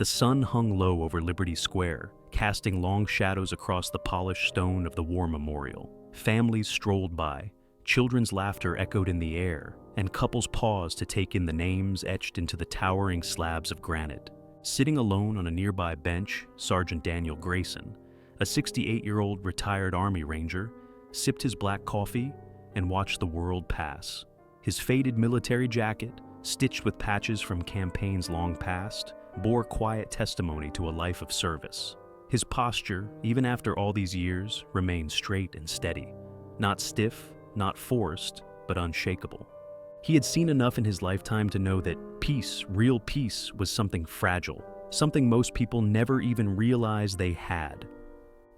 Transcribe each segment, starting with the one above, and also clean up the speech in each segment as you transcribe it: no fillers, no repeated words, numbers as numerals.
The sun hung low over Liberty Square, casting long shadows across the polished stone of the War Memorial. Families strolled by, children's laughter echoed in the air, and couples paused to take in the names etched into the towering slabs of granite. Sitting alone on a nearby bench, Sergeant Daniel Grayson, a 68-year-old retired Army Ranger, sipped his black coffee and watched the world pass. His faded military jacket, stitched with patches from campaigns long past, bore quiet testimony to a life of service. His posture, even after all these years, remained straight and steady. Not stiff, not forced, but unshakable. He had seen enough in his lifetime to know that peace, real peace, was something fragile, something most people never even realized they had.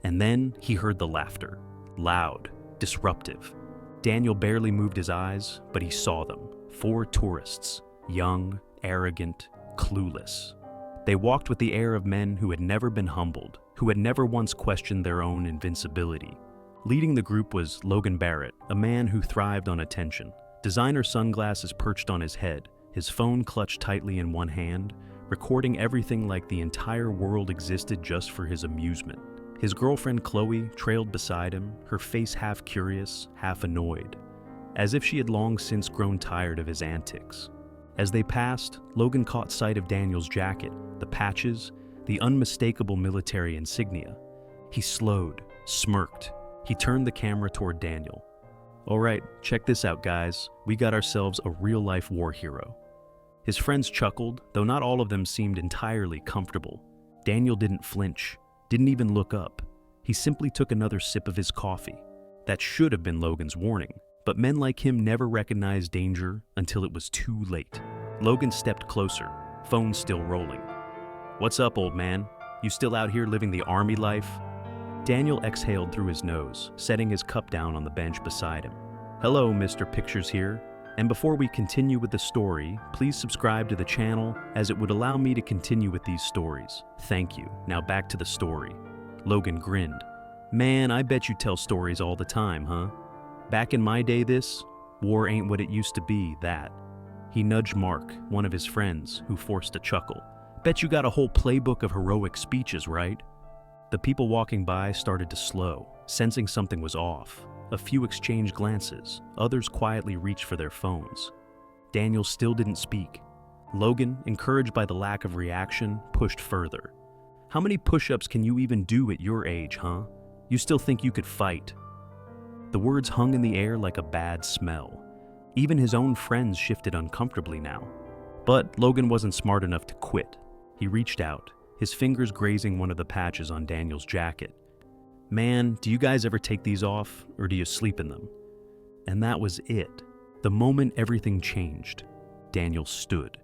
And then he heard the laughter, loud, disruptive. Daniel barely moved his eyes, but he saw them. 4 tourists, young, arrogant, clueless. They walked with the air of men who had never been humbled, who had never once questioned their own invincibility. Leading the group was Logan Barrett, a man who thrived on attention. Designer sunglasses perched on his head, his phone clutched tightly in one hand, recording everything like the entire world existed just for his amusement. His girlfriend Chloe trailed beside him, her face half curious, half annoyed, as if she had long since grown tired of his antics. As they passed, Logan caught sight of Daniel's jacket, the patches, the unmistakable military insignia. He slowed, smirked. He turned the camera toward Daniel. "All right, check this out, guys. We got ourselves a real-life war hero." His friends chuckled, though not all of them seemed entirely comfortable. Daniel didn't flinch, didn't even look up. He simply took another sip of his coffee. That should have been Logan's warning, but men like him never recognize danger until it was too late. Logan stepped closer, phone still rolling. "What's up, old man? You still out here living the Army life?" Daniel exhaled through his nose, setting his cup down on the bench beside him. "Hello, Mr. Pictures here. And before we continue with the story, please subscribe to the channel as it would allow me to continue with these stories. Thank you. Now back to the story." Logan grinned. "Man, I bet you tell stories all the time, huh? Back in my day war ain't what it used to be, that." He nudged Mark, one of his friends, who forced a chuckle. "Bet you got a whole playbook of heroic speeches, right?" The people walking by started to slow, sensing something was off. A few exchanged glances, others quietly reached for their phones. Daniel still didn't speak. Logan, encouraged by the lack of reaction, pushed further. "How many push-ups can you even do at your age, huh? You still think you could fight?" The words hung in the air like a bad smell. Even his own friends shifted uncomfortably now. But Logan wasn't smart enough to quit. He reached out, his fingers grazing one of the patches on Daniel's jacket. "Man, do you guys ever take these off, or do you sleep in them?" And that was it. The moment everything changed, Daniel stood.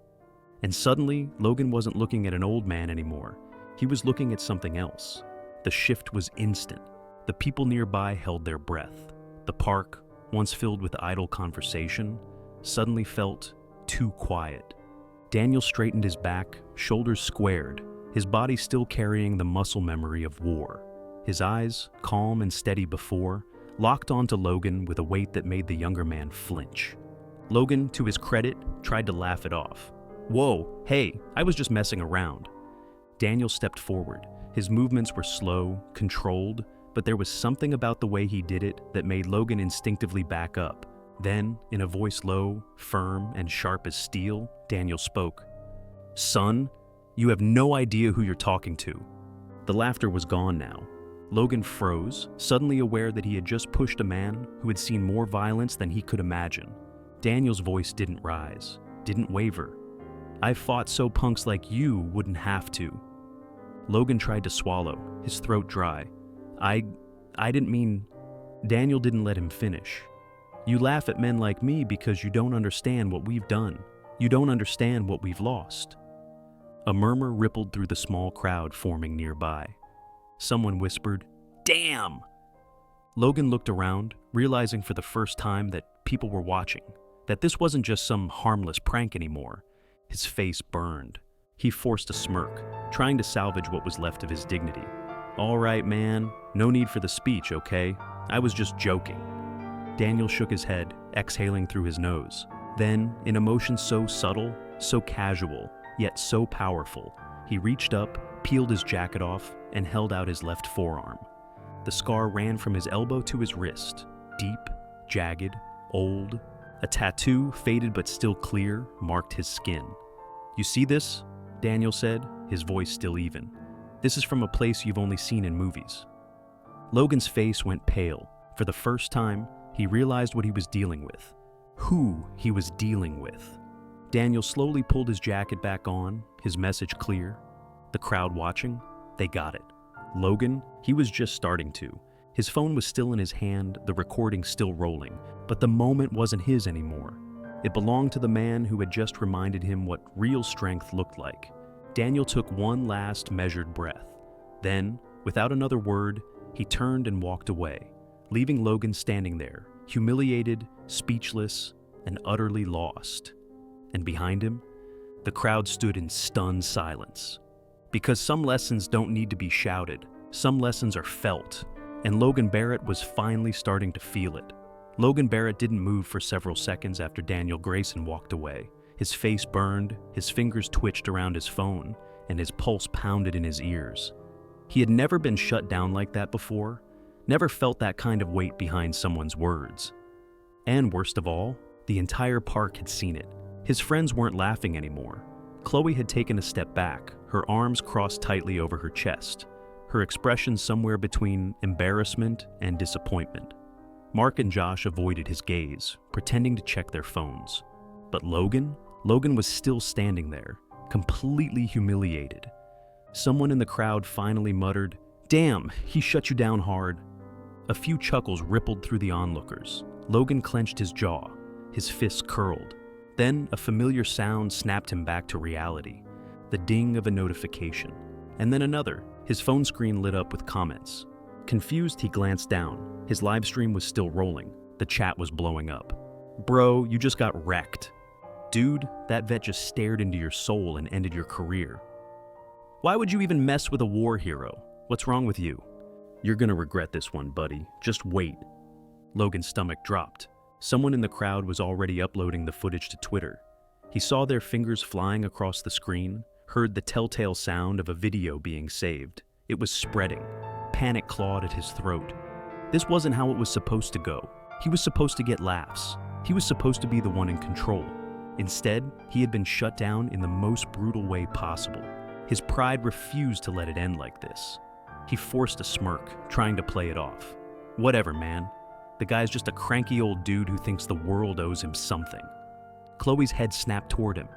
And suddenly, Logan wasn't looking at an old man anymore. He was looking at something else. The shift was instant. The people nearby held their breath. The park, once filled with idle conversation, suddenly felt too quiet. Daniel straightened his back, shoulders squared, his body still carrying the muscle memory of war. His eyes, calm and steady before, locked onto Logan with a weight that made the younger man flinch. Logan, to his credit, tried to laugh it off. "Whoa, hey, I was just messing around." Daniel stepped forward. His movements were slow, controlled, but there was something about the way he did it that made Logan instinctively back up. Then, in a voice low, firm, and sharp as steel, Daniel spoke. "Son, you have no idea who you're talking to." The laughter was gone now. Logan froze, suddenly aware that he had just pushed a man who had seen more violence than he could imagine. Daniel's voice didn't rise, didn't waver. "I've fought so punks like you wouldn't have to." Logan tried to swallow, his throat dry. I didn't mean..." Daniel didn't let him finish. "You laugh at men like me because you don't understand what we've done. You don't understand what we've lost." A murmur rippled through the small crowd forming nearby. Someone whispered, "Damn!" Logan looked around, realizing for the first time that people were watching, that this wasn't just some harmless prank anymore. His face burned. He forced a smirk, trying to salvage what was left of his dignity. "All right, man. No need for the speech, okay? I was just joking." Daniel shook his head, exhaling through his nose. Then, in a motion so subtle, so casual, yet so powerful, He reached up, peeled his jacket off, and held out his left forearm. The scar ran from his elbow to his wrist, deep, jagged, old. A tattoo, faded but still clear, marked his skin. "You see this?" Daniel said, his voice still even. "This is from a place you've only seen in movies." Logan's face went pale. For the first time, he realized what he was dealing with. Who he was dealing with. Daniel slowly pulled his jacket back on, his message clear. The crowd watching, they got it. Logan, he was just starting to. His phone was still in his hand, the recording still rolling, but the moment wasn't his anymore. It belonged to the man who had just reminded him what real strength looked like. Daniel took one last measured breath. Then, without another word, he turned and walked away, leaving Logan standing there, humiliated, speechless, and utterly lost. And behind him, the crowd stood in stunned silence. Because some lessons don't need to be shouted, some lessons are felt, and Logan Barrett was finally starting to feel it. Logan Barrett didn't move for several seconds after Daniel Grayson walked away. His face burned, his fingers twitched around his phone, and his pulse pounded in his ears. He had never been shut down like that before, never felt that kind of weight behind someone's words. And worst of all, the entire park had seen it. His friends weren't laughing anymore. Chloe had taken a step back, her arms crossed tightly over her chest, her expression somewhere between embarrassment and disappointment. Mark and Josh avoided his gaze, pretending to check their phones. But Logan was still standing there, completely humiliated. Someone in the crowd finally muttered, "Damn, he shut you down hard." A few chuckles rippled through the onlookers. Logan clenched his jaw, his fists curled. Then a familiar sound snapped him back to reality, the ding of a notification. And then another. His phone screen lit up with comments. Confused, he glanced down. His live stream was still rolling. The chat was blowing up. "Bro, you just got wrecked." "Dude, that vet just stared into your soul and ended your career." "Why would you even mess with a war hero? What's wrong with you?" "You're gonna regret this one, buddy. Just wait." Logan's stomach dropped. Someone in the crowd was already uploading the footage to Twitter. He saw their fingers flying across the screen, heard the telltale sound of a video being saved. It was spreading. Panic clawed at his throat. This wasn't how it was supposed to go. He was supposed to get laughs. He was supposed to be the one in control. Instead, he had been shut down in the most brutal way possible. His pride refused to let it end like this. He forced a smirk, trying to play it off. "Whatever, man. The guy's just a cranky old dude who thinks the world owes him something." Chloe's head snapped toward him.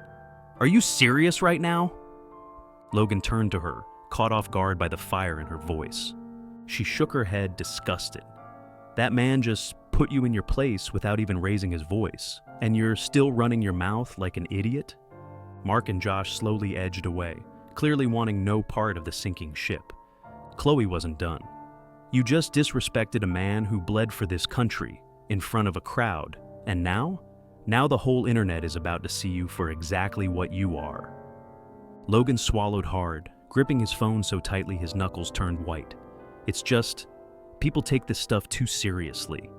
"Are you serious right now?" Logan turned to her, caught off guard by the fire in her voice. She shook her head, disgusted. "That man just put you in your place without even raising his voice, and you're still running your mouth like an idiot?" Mark and Josh slowly edged away, clearly wanting no part of the sinking ship. Chloe wasn't done. "You just disrespected a man who bled for this country, in front of a crowd, and now the whole internet is about to see you for exactly what you are." Logan swallowed hard, gripping his phone so tightly his knuckles turned white. "It's just, people take this stuff too seriously."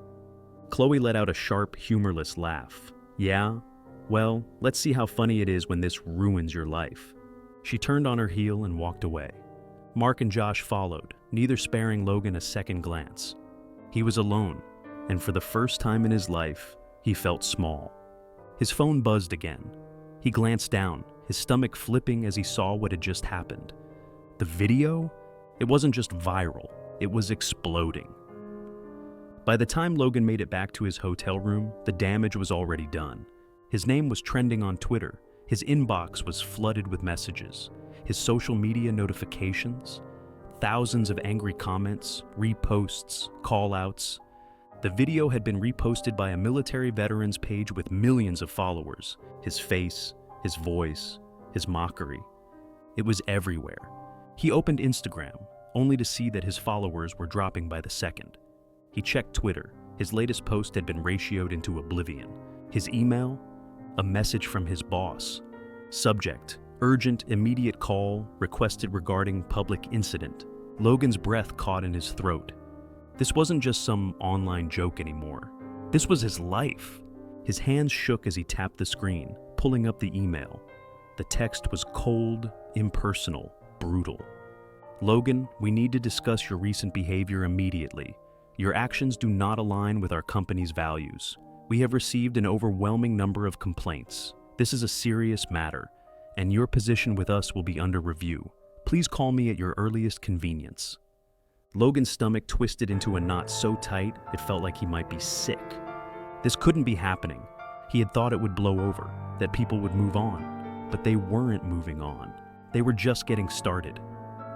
Chloe let out a sharp, humorless laugh. "Yeah? Well, let's see how funny it is when this ruins your life." She turned on her heel and walked away. Mark and Josh followed, neither sparing Logan a second glance. He was alone, and for the first time in his life, he felt small. His phone buzzed again. He glanced down, his stomach flipping as he saw what had just happened. The video? It wasn't just viral, it was exploding. By the time Logan made it back to his hotel room, the damage was already done. His name was trending on Twitter, his inbox was flooded with messages, his social media notifications, thousands of angry comments, reposts, call-outs. The video had been reposted by a military veterans page with millions of followers. His face, his voice, his mockery. It was everywhere. He opened Instagram, only to see that his followers were dropping by the second. He checked Twitter. His latest post had been ratioed into oblivion. His email? A message from his boss. Subject: urgent, immediate call, requested regarding public incident. Logan's breath caught in his throat. This wasn't just some online joke anymore. This was his life. His hands shook as he tapped the screen, pulling up the email. The text was cold, impersonal, brutal. Logan, we need to discuss your recent behavior immediately. Your actions do not align with our company's values. We have received an overwhelming number of complaints. This is a serious matter, and your position with us will be under review. Please call me at your earliest convenience. Logan's stomach twisted into a knot so tight it felt like he might be sick. This couldn't be happening. He had thought it would blow over, that people would move on, but they weren't moving on. They were just getting started.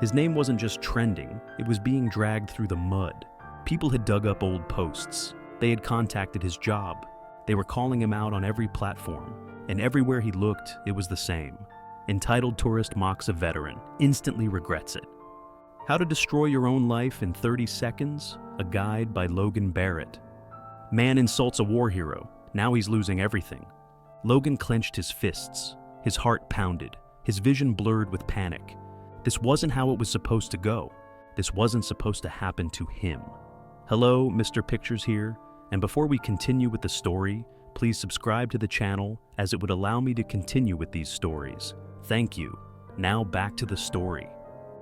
His name wasn't just trending, it was being dragged through the mud. People had dug up old posts. They had contacted his job. They were calling him out on every platform, and everywhere he looked, it was the same. Entitled tourist mocks a veteran, instantly regrets it. How to Destroy Your Own Life in 30 Seconds, a guide by Logan Barrett. Man insults a war hero, now he's losing everything. Logan clenched his fists, his heart pounded, his vision blurred with panic. This wasn't how it was supposed to go. This wasn't supposed to happen to him. Hello, Mr. Pictures here, and before we continue with the story, please subscribe to the channel as it would allow me to continue with these stories. Thank you. Now back to the story.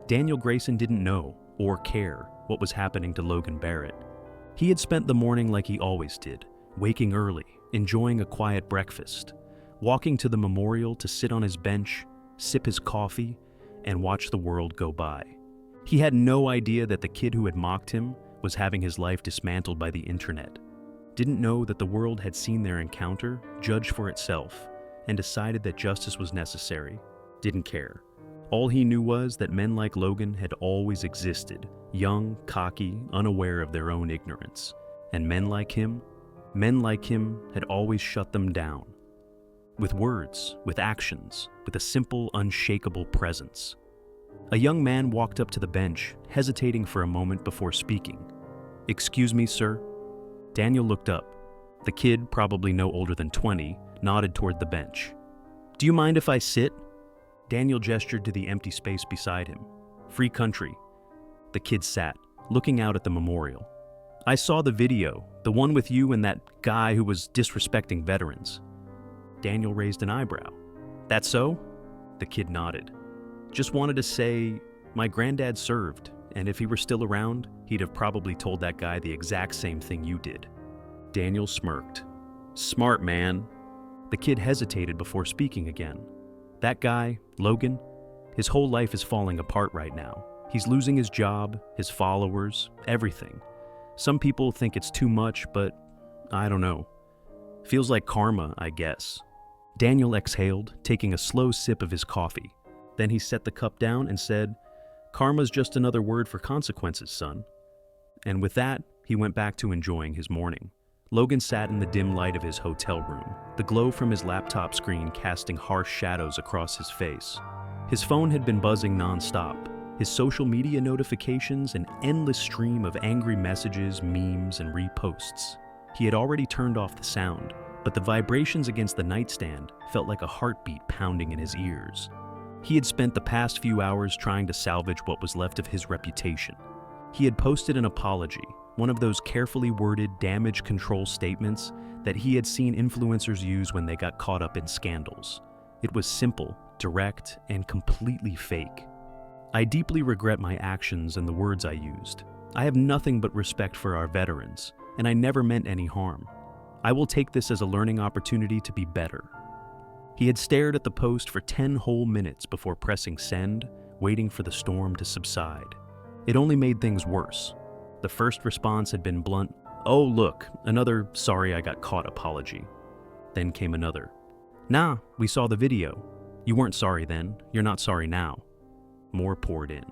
Daniel Grayson didn't know or care what was happening to Logan Barrett. He had spent the morning like he always did, waking early, enjoying a quiet breakfast, walking to the memorial to sit on his bench, sip his coffee, and watch the world go by. He had no idea that the kid who had mocked him was having his life dismantled by the internet. Didn't know that the world had seen their encounter, judged for itself, and decided that justice was necessary. Didn't care. All he knew was that men like Logan had always existed, young, cocky, unaware of their own ignorance. And men like him had always shut them down. With words, with actions, with a simple, unshakable presence. A young man walked up to the bench, hesitating for a moment before speaking. "Excuse me, sir?" Daniel looked up. The kid, probably no older than 20, nodded toward the bench. "Do you mind if I sit?" Daniel gestured to the empty space beside him. "Free country." The kid sat, looking out at the memorial. "I saw the video, the one with you and that guy who was disrespecting veterans." Daniel raised an eyebrow. "That so?" The kid nodded. "Just wanted to say, my granddad served, and if he were still around, he'd have probably told that guy the exact same thing you did." Daniel smirked. "Smart, man." The kid hesitated before speaking again. "That guy, Logan, his whole life is falling apart right now. He's losing his job, his followers, everything. Some people think it's too much, but I don't know. Feels like karma, I guess." Daniel exhaled, taking a slow sip of his coffee. Then he set the cup down and said, "Karma's just another word for consequences, son." And with that, he went back to enjoying his morning. Logan sat in the dim light of his hotel room, the glow from his laptop screen casting harsh shadows across his face. His phone had been buzzing nonstop, his social media notifications an endless stream of angry messages, memes, and reposts. He had already turned off the sound, but the vibrations against the nightstand felt like a heartbeat pounding in his ears. He had spent the past few hours trying to salvage what was left of his reputation. He had posted an apology, one of those carefully worded damage control statements that he had seen influencers use when they got caught up in scandals. It was simple, direct, and completely fake. "I deeply regret my actions and the words I used. I have nothing but respect for our veterans, and I never meant any harm. I will take this as a learning opportunity to be better." He had stared at the post for 10 whole minutes before pressing send, waiting for the storm to subside. It only made things worse. The first response had been blunt, "Oh look, another sorry I got caught apology." Then came another, "Nah, we saw the video. You weren't sorry then, you're not sorry now." More poured in.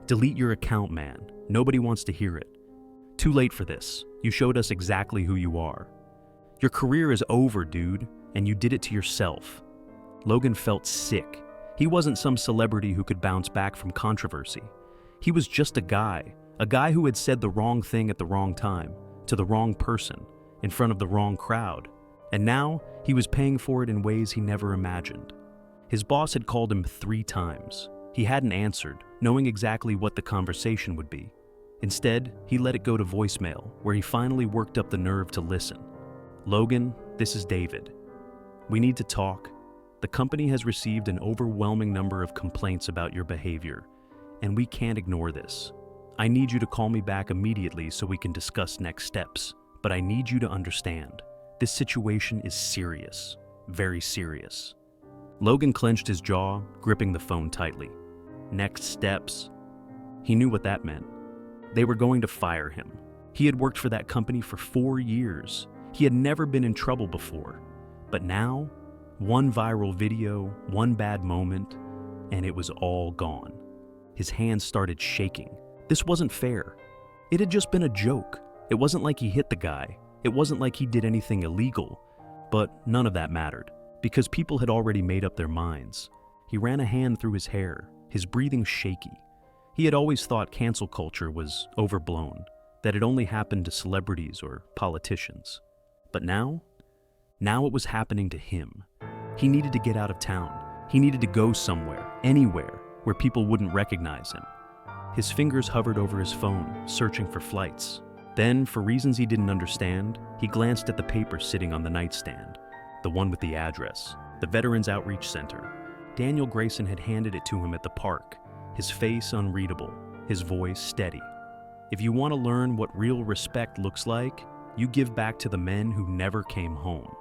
"Delete your account, man. Nobody wants to hear it. Too late for this. You showed us exactly who you are. Your career is over, dude, and you did it to yourself." Logan felt sick. He wasn't some celebrity who could bounce back from controversy. He was just a guy who had said the wrong thing at the wrong time, to the wrong person, in front of the wrong crowd. And now, he was paying for it in ways he never imagined. His boss had called him 3 times. He hadn't answered, knowing exactly what the conversation would be. Instead, he let it go to voicemail, where he finally worked up the nerve to listen. "Logan, this is David. We need to talk. The company has received an overwhelming number of complaints about your behavior, and we can't ignore this. I need you to call me back immediately so we can discuss next steps, but I need you to understand, this situation is serious, very serious. Logan clenched his jaw, gripping the phone tightly. Next steps? He knew what that meant. They were going to fire him. He had worked for that company for 4 years. He had never been in trouble before. But now, one viral video, one bad moment, and it was all gone. His hands started shaking. This wasn't fair. It had just been a joke. It wasn't like he hit the guy. It wasn't like he did anything illegal. But none of that mattered, because people had already made up their minds. He ran a hand through his hair, his breathing shaky. He had always thought cancel culture was overblown, that it only happened to celebrities or politicians. But now it was happening to him. He needed to get out of town. He needed to go somewhere, anywhere, where people wouldn't recognize him. His fingers hovered over his phone, searching for flights. Then, for reasons he didn't understand, he glanced at the paper sitting on the nightstand, the one with the address, the Veterans Outreach Center. Daniel Grayson had handed it to him at the park, his face unreadable, his voice steady. If you want to learn what real respect looks like, you give back to the men who never came home.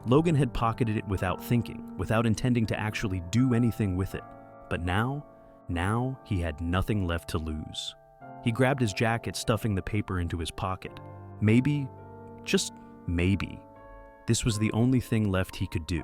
Logan had pocketed it without thinking, without intending to actually do anything with it. But now he had nothing left to lose. He grabbed his jacket, stuffing the paper into his pocket. Maybe, just maybe, this was the only thing left he could do.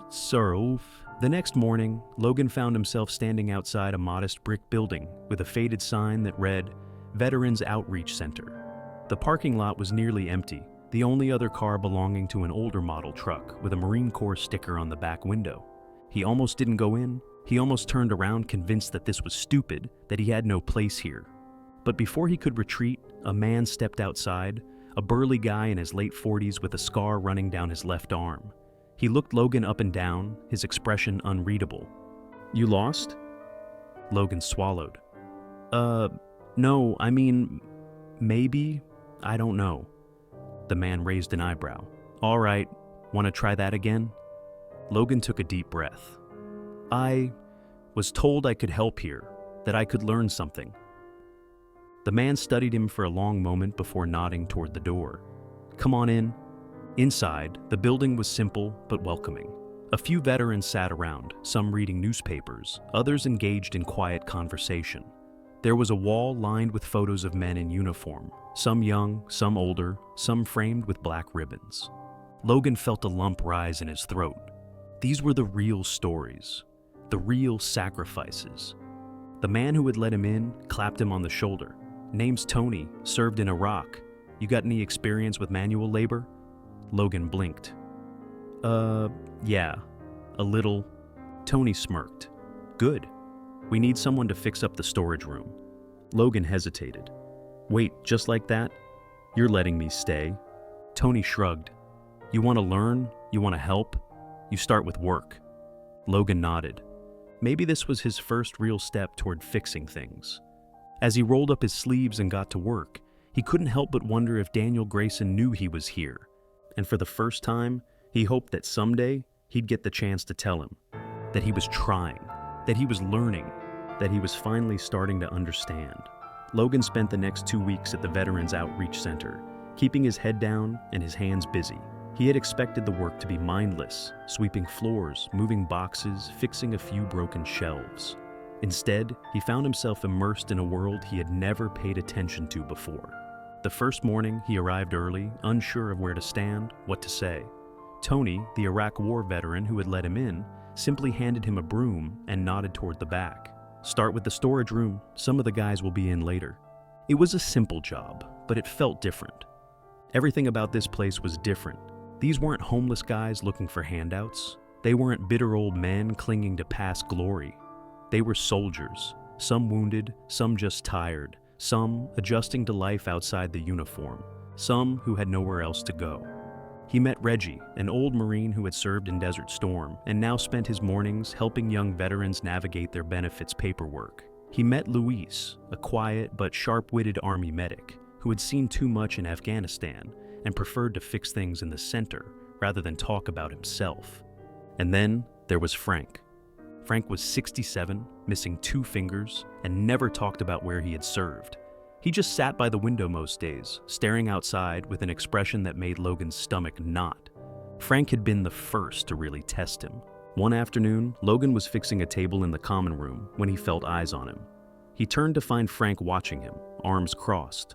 Sir. The next morning, Logan found himself standing outside a modest brick building with a faded sign that read, Veterans Outreach Center. The parking lot was nearly empty, the only other car belonging to an older model truck with a Marine Corps sticker on the back window. He almost didn't go in. He almost turned around, convinced that this was stupid, that he had no place here. But before he could retreat, a man stepped outside, a burly guy in his late 40s with a scar running down his left arm. He looked Logan up and down, his expression unreadable. You lost? Logan swallowed. No, I mean, maybe, I don't know. The man raised an eyebrow. All right, want to try that again? Logan took a deep breath. I was told I could help here, that I could learn something. The man studied him for a long moment before nodding toward the door. Come on in. Inside, the building was simple but welcoming. A few veterans sat around, some reading newspapers, others engaged in quiet conversation. There was a wall lined with photos of men in uniform, some young, some older, some framed with black ribbons. Logan felt a lump rise in his throat. These were the real stories, the real sacrifices. The man who had let him in clapped him on the shoulder. Name's Tony, served in Iraq. You got any experience with manual labor? Logan blinked. Yeah, a little. Tony smirked. Good. We need someone to fix up the storage room. Logan hesitated. Wait, just like that? You're letting me stay? Tony shrugged. You want to learn? You want to help? You start with work. Logan nodded. Maybe this was his first real step toward fixing things. As he rolled up his sleeves and got to work, he couldn't help but wonder if Daniel Grayson knew he was here. And for the first time, he hoped that someday he'd get the chance to tell him that he was trying, that he was learning, that he was finally starting to understand. Logan spent the next 2 weeks at the Veterans Outreach Center, keeping his head down and his hands busy. He had expected the work to be mindless, sweeping floors, moving boxes, fixing a few broken shelves. Instead, he found himself immersed in a world he had never paid attention to before. The first morning, he arrived early, unsure of where to stand, what to say. Tony, the Iraq War veteran who had let him in, simply handed him a broom and nodded toward the back. Start with the storage room. Some of the guys will be in later. It was a simple job, but it felt different. Everything about this place was different. These weren't homeless guys looking for handouts. They weren't bitter old men clinging to past glory. They were soldiers, some wounded, some just tired, some adjusting to life outside the uniform, some who had nowhere else to go. He met Reggie, an old Marine who had served in Desert Storm and now spent his mornings helping young veterans navigate their benefits paperwork. He met Luis, a quiet but sharp-witted Army medic who had seen too much in Afghanistan and preferred to fix things in the center rather than talk about himself. And then there was Frank. Frank was 67, missing 2 fingers, and never talked about where he had served. He just sat by the window most days, staring outside with an expression that made Logan's stomach knot. Frank had been the first to really test him. One afternoon, Logan was fixing a table in the common room when he felt eyes on him. He turned to find Frank watching him, arms crossed.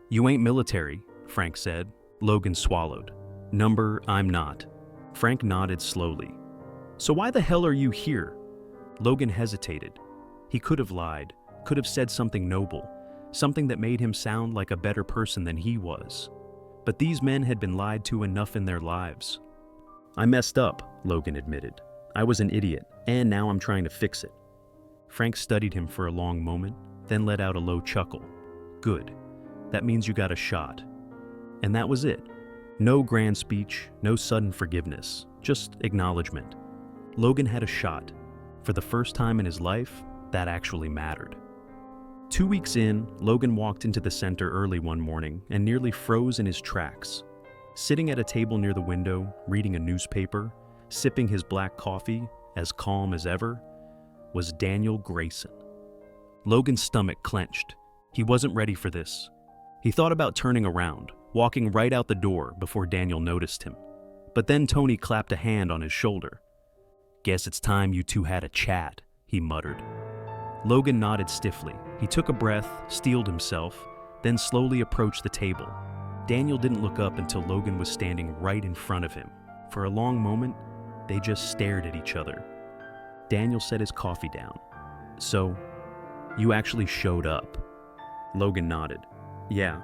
"You ain't military," Frank said. Logan swallowed. "Number, I'm not." Frank nodded slowly. "So why the hell are you here?" Logan hesitated. He could have lied, could have said something noble, something that made him sound like a better person than he was. But these men had been lied to enough in their lives. "I messed up," Logan admitted. "I was an idiot, and now I'm trying to fix it." Frank studied him for a long moment, then let out a low chuckle. "Good. That means you got a shot." And that was it. No grand speech, no sudden forgiveness, just acknowledgement. Logan had a shot. For the first time in his life, that actually mattered. 2 weeks in, Logan walked into the center early one morning and nearly froze in his tracks. Sitting at a table near the window, reading a newspaper, sipping his black coffee, as calm as ever, was Daniel Grayson. Logan's stomach clenched. He wasn't ready for this. He thought about turning around, walking right out the door before Daniel noticed him. But then Tony clapped a hand on his shoulder. "Guess it's time you two had a chat," he muttered. Logan nodded stiffly. He took a breath, steeled himself, then slowly approached the table. Daniel didn't look up until Logan was standing right in front of him. For a long moment, they just stared at each other. Daniel set his coffee down. "So, you actually showed up?" Logan nodded. "Yeah."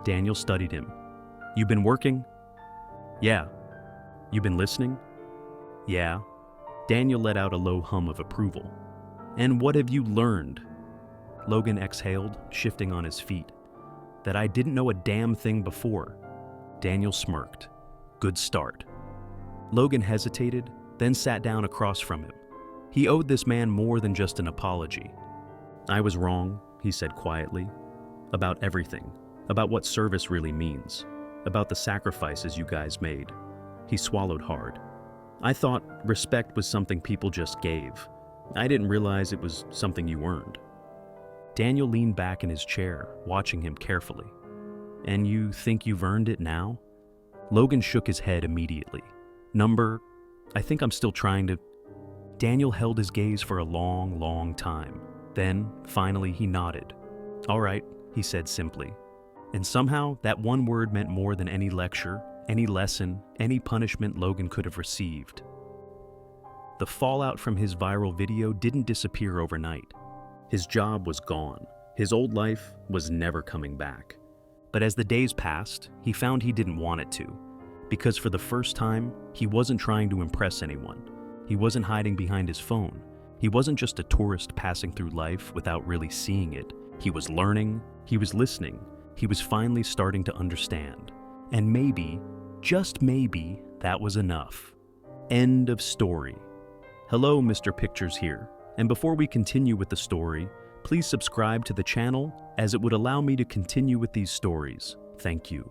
Daniel studied him. "You been working?" "Yeah." "You been listening?" "Yeah." Daniel let out a low hum of approval. "And what have you learned?" Logan exhaled, shifting on his feet. "That I didn't know a damn thing before." Daniel smirked. "Good start." Logan hesitated, then sat down across from him. He owed this man more than just an apology. "I was wrong," he said quietly. "About everything. About what service really means. About the sacrifices you guys made." He swallowed hard. "I thought respect was something people just gave. I didn't realize it was something you earned." Daniel leaned back in his chair, watching him carefully. "And you think you've earned it now?" Logan shook his head immediately. I think I'm still trying to." Daniel held his gaze for a long, long time. Then, finally, he nodded. "All right," he said simply. And somehow, that one word meant more than any lecture, any lesson, any punishment Logan could have received. The fallout from his viral video didn't disappear overnight. His job was gone. His old life was never coming back. But as the days passed, he found he didn't want it to. Because for the first time, he wasn't trying to impress anyone. He wasn't hiding behind his phone. He wasn't just a tourist passing through life without really seeing it. He was learning, he was listening, he was finally starting to understand. And maybe, just maybe, that was enough. End of story. Hello, Mr. Pictures here. And before we continue with the story, please subscribe to the channel as it would allow me to continue with these stories. Thank you.